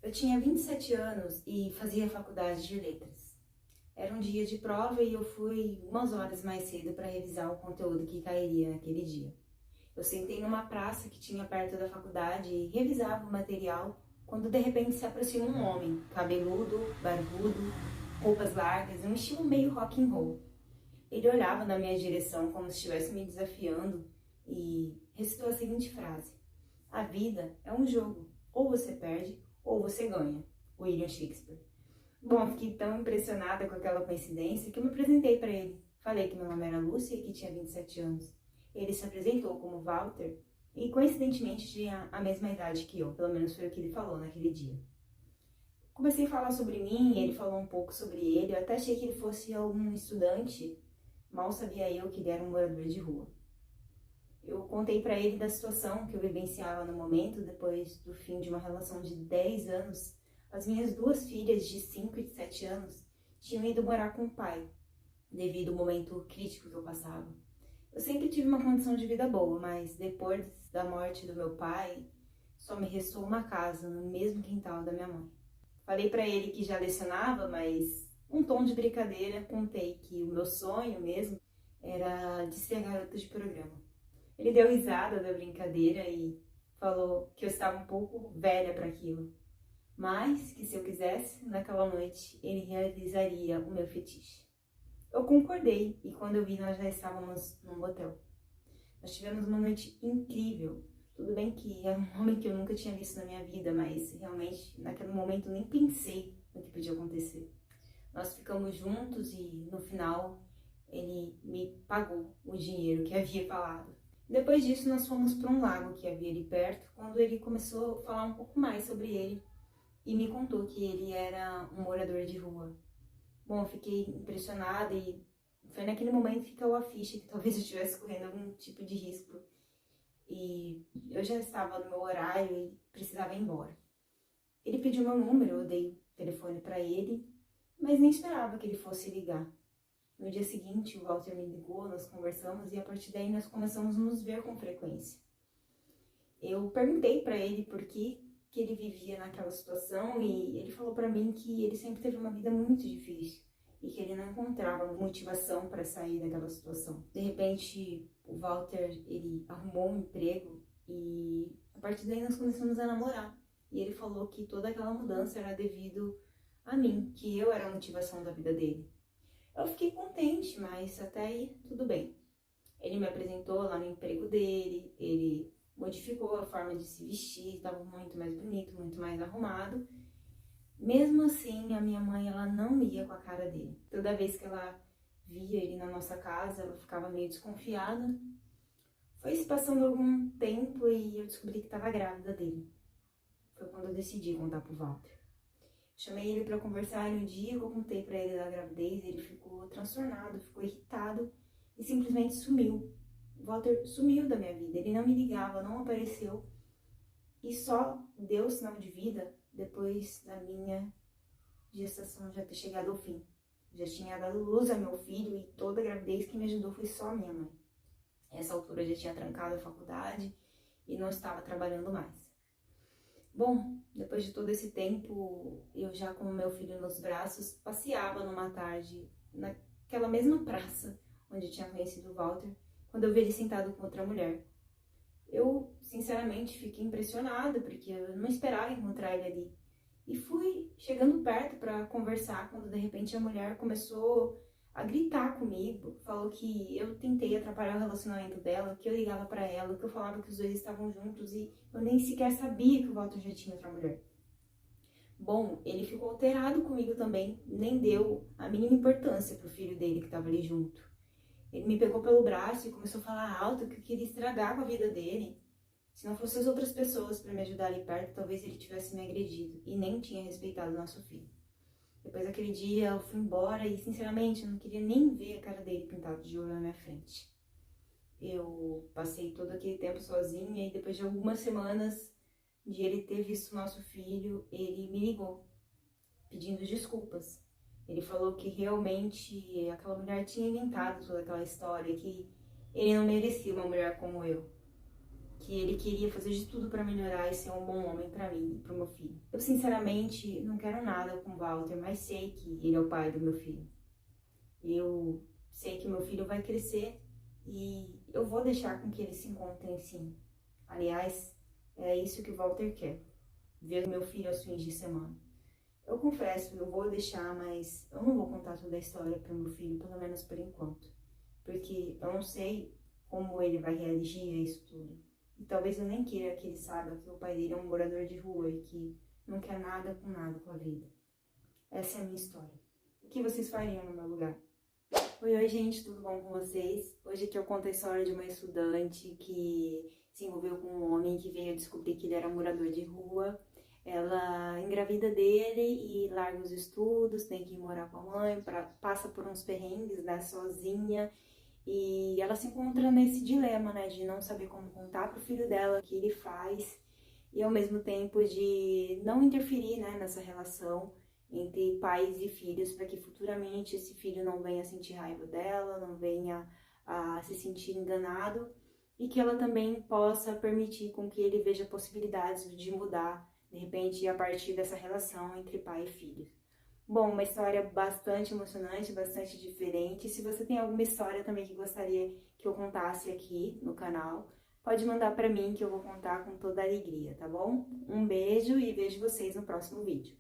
Eu tinha 27 anos e fazia faculdade de letras. Era um dia de prova e eu fui umas horas mais cedo para revisar o conteúdo que cairia naquele dia. Eu sentei numa praça que tinha perto da faculdade e revisava o material quando de repente se aproxima um homem, cabeludo, barbudo, roupas largas, um estilo meio rock and roll. Ele olhava na minha direção como se estivesse me desafiando e recitou a seguinte frase: "A vida é um jogo, ou você perde ou você ganha." William Shakespeare. Bom, fiquei tão impressionada com aquela coincidência que eu me apresentei para ele. Falei que meu nome era Lúcia e que tinha 27 anos. Ele se apresentou como Walter e coincidentemente tinha a mesma idade que eu, pelo menos foi o que ele falou naquele dia. Comecei a falar sobre mim, ele falou um pouco sobre ele, eu até achei que ele fosse algum estudante, mal sabia eu que ele era um morador de rua. Eu contei para ele da situação que eu vivenciava no momento, depois do fim de uma relação de 10 anos. As minhas duas filhas, de 5 e de 7 anos, tinham ido morar com o pai, devido ao momento crítico que eu passava. Eu sempre tive uma condição de vida boa, mas depois da morte do meu pai, só me restou uma casa no mesmo quintal da minha mãe. Falei para ele que já lecionava, mas um tom de brincadeira contei que o meu sonho mesmo era de ser garota de programa. Ele deu risada da brincadeira e falou que eu estava um pouco velha para aquilo, mas que se eu quisesse, naquela noite, ele realizaria o meu fetiche. Eu concordei e quando eu vi, nós já estávamos num motel. Nós tivemos uma noite incrível. Tudo bem que era um homem que eu nunca tinha visto na minha vida, mas realmente naquele momento nem pensei no que podia acontecer. Nós ficamos juntos e no final ele me pagou o dinheiro que havia falado. Depois disso nós fomos para um lago que havia ali perto, quando ele começou a falar um pouco mais sobre ele e me contou que ele era um morador de rua. Bom, eu fiquei impressionada e foi naquele momento que caiu a ficha que talvez eu estivesse correndo algum tipo de risco. E eu já estava no meu horário e precisava ir embora. Ele pediu meu número, eu dei o telefone para ele, mas nem esperava que ele fosse ligar. No dia seguinte, o Walter me ligou, nós conversamos e a partir daí nós começamos a nos ver com frequência. Eu perguntei para ele por que ele vivia naquela situação e ele falou para mim que ele sempre teve uma vida muito difícil e que ele não encontrava motivação para sair daquela situação. De repente, o Walter, ele arrumou um emprego e a partir daí nós começamos a namorar. E ele falou que toda aquela mudança era devido a mim, que eu era a motivação da vida dele. Eu fiquei contente, mas até aí tudo bem. Ele me apresentou lá no emprego dele, ele modificou a forma de se vestir, estava muito mais bonito, muito mais arrumado. Mesmo assim, a minha mãe, ela não ia com a cara dele. Toda vez que ela via ele na nossa casa, ela ficava meio desconfiada. Foi se passando algum tempo e eu descobri que estava grávida dele. Foi quando eu decidi contar pro Walter. Chamei ele para conversar e um dia eu contei para ele da gravidez, ele ficou transtornado, ficou irritado e simplesmente sumiu. O Walter sumiu da minha vida, ele não me ligava, não apareceu e só deu sinal de vida depois da minha gestação já ter chegado ao fim. Já tinha dado luz a meu filho e toda a gravidez que me ajudou foi só a minha mãe. Nessa altura eu já tinha trancado a faculdade e não estava trabalhando mais. Bom, depois de todo esse tempo, eu já com o meu filho nos braços, passeava numa tarde naquela mesma praça onde eu tinha conhecido o Walter, quando eu vi ele sentado com outra mulher. Eu, sinceramente, fiquei impressionada, porque eu não esperava encontrar ele ali. E fui chegando perto para conversar, quando de repente a mulher começou a gritar comigo, falou que eu tentei atrapalhar o relacionamento dela, que eu ligava para ela, que eu falava que os dois estavam juntos e eu nem sequer sabia que o Walter já tinha outra mulher. Bom, ele ficou alterado comigo também, nem deu a mínima importância pro filho dele que estava ali junto. Ele me pegou pelo braço e começou a falar alto que eu queria estragar com a vida dele. Se não fossem as outras pessoas para me ajudar ali perto, talvez ele tivesse me agredido e nem tinha respeitado nosso filho. Depois daquele dia eu fui embora e sinceramente eu não queria nem ver a cara dele pintado de ouro na minha frente. Eu passei todo aquele tempo sozinha e depois de algumas semanas de ele ter visto nosso filho, ele me ligou pedindo desculpas. Ele falou que realmente aquela mulher tinha inventado toda aquela história, que ele não merecia uma mulher como eu. que ele queria fazer de tudo para melhorar e ser um bom homem para mim e para o meu filho. Eu sinceramente não quero nada com o Walter, mas sei que ele é o pai do meu filho. Eu sei que meu filho vai crescer e eu vou deixar com que eles se encontrem sim. Aliás, é isso que o Walter quer, ver meu filho aos fins de semana. Eu confesso, eu vou deixar, mas eu não vou contar toda a história para meu filho, pelo menos por enquanto. Porque eu não sei como ele vai reagir a isso tudo. E talvez eu nem queira que ele saiba que o pai dele é um morador de rua e que não quer nada com a vida. Essa é a minha história. O que vocês fariam no meu lugar? Oi, gente, tudo bom com vocês? Hoje aqui eu conto a história de uma estudante que se envolveu com um homem que veio descobrir que ele era morador de rua. Ela engravida dele e larga os estudos, tem que ir morar com a mãe, passa por uns perrengues, né, sozinha. E ela se encontra nesse dilema, né, de não saber como contar pro filho dela o que ele faz e ao mesmo tempo de não interferir, né, nessa relação entre pais e filhos, para que futuramente esse filho não venha sentir raiva dela, não venha a se sentir enganado e que ela também possa permitir com que ele veja possibilidades de mudar, de repente, a partir dessa relação entre pai e filho. Bom, uma história bastante emocionante, bastante diferente. Se você tem alguma história também que gostaria que eu contasse aqui no canal, pode mandar para mim que eu vou contar com toda a alegria, tá bom? Um beijo e vejo vocês no próximo vídeo.